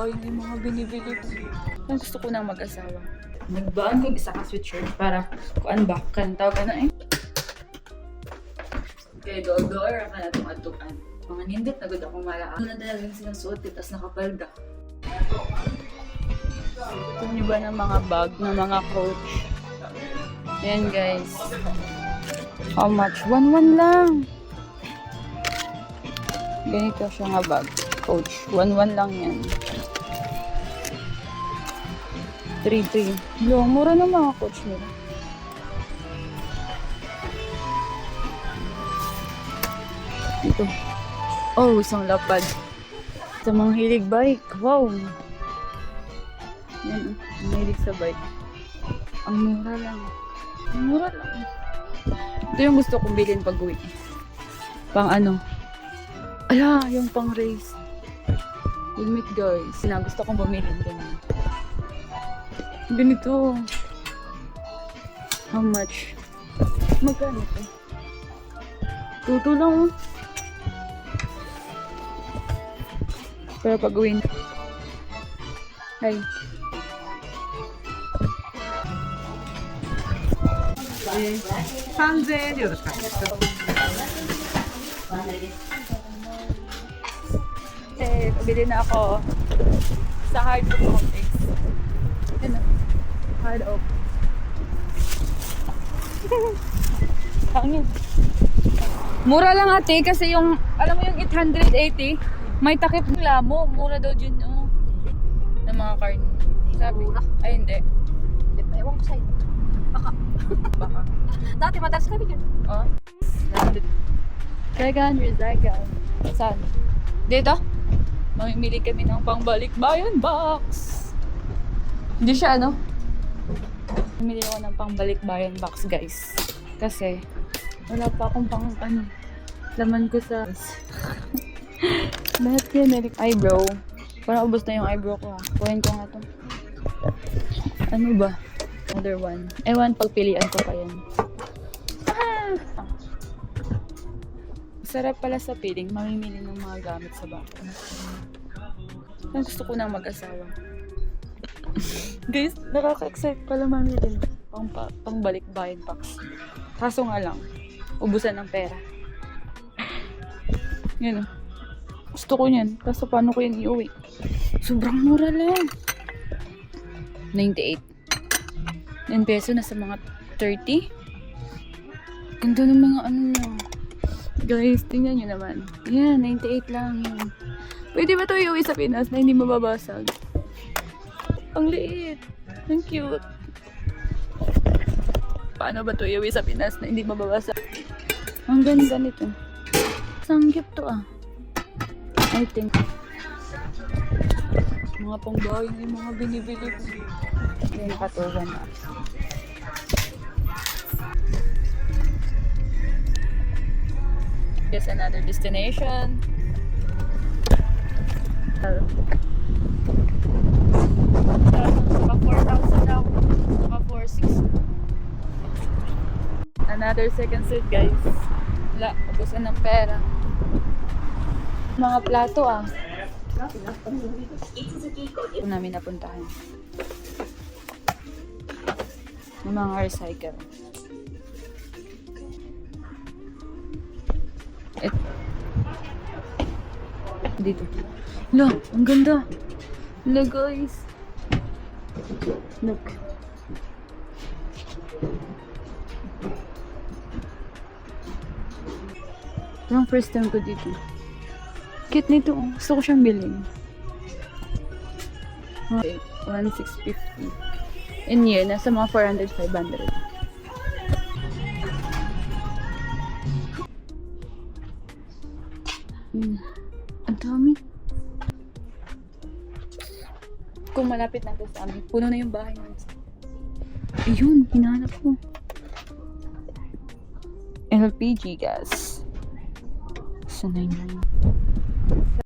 bahay na yung mga binibili ko. Ang gusto ko nang mag-asawa. Nagbaan ko isa ka sweatshirt para kuan ba? Kantaw ka na eh. Kaya door-door ka na itong atukan. Mga nindot na good akong malakas. Doon na talagang sinasuot it, tapos nakapalda. Ito nyo ba ng mga bag, ng mga coach? Ayan guys. How much? 1-1 lang. Ganito siya nga bag. Coach. 1-1 lang yan. 3-3. Long, mura ng mga coach nila. Ito. Oh, isang lapad. Sa mga hilig bike. Wow. Yan. Ang hilig sa bike. Ang mura lang. Ang mura lang. Ito yung gusto kong bilhin pag uwi. Pang ano. Ala, yung pang race. Helmet guys. Na gusto kong bumili ganyan. Ganito. How much? Magkano ito? Tuto lang. Pero pag uwi. Hi. $3,000よろしく。Pabili na ako sa Hard Oak Optics. Ano? Hard Oak. Hangin. Mura lang ate kasi yung, alam mo yung 880, may takip nila mo. Mura daw dyan, oh. Ng mga card. Sabi. Ay, hindi. Ewan ko sa'yo. Baka. Dati madalas kami dyan. Oh. Second recycle. Saan? Dito? Mamimili kami ng pangbalikbayan box. Hindi siya ano? Mamili ako ng pangbalikbayan box guys. Kasi wala pa akong pang ano. Laman ko sa lahat yan. Eyebrow. Parang ubos na yung eyebrow ko ha. Kuhin ko nga to. Ano ba? Another one. Ewan, pagpilian ko pa yan. Sarap pala sa piling, mamimili ng mga gamit sa bahay. Ang gusto ko nang mag-asawa. Guys, nakaka-excite pala mamili pang balik bayan box. Kaso nga lang, ubusan ng pera. Yan o. Gusto ko yan. Kaso paano ko yan iuwi? Sobrang mura lang. 98. 9 peso na sa mga 30. Ganda ng mga ano na. Guys, tingnan nyo naman. Yan, 98 lang yun. Pwede ba ito iuwi sa Pinas na hindi mababasag? Ang liit. Ang cute. Paano ba ito iuwi sa Pinas na hindi mababasag? Ang ganda nito. Ang cute to ah. I think. Mga pangbahay na yung mga binibili ko. Hindi nakatugan na. Here's another destination. Saka 4,000 na ako. Saka 4,600. Another second suit guys. Wala, ubusan ng pera. Mga plato ah. Ito namin napuntahan. Yung mga recycle. Dito. Hala, ang ganda. Hala guys. Look. Ito ang first time ko dito. Cute nito. Gusto ko siyang bilhin. 1,650. In year, nasa mga 400-500. Ang dami. Kung malapit na ito sa amin, puno na yung bahay namin. Ayun, hinahanap ko. LPG gas. Sanay na yun.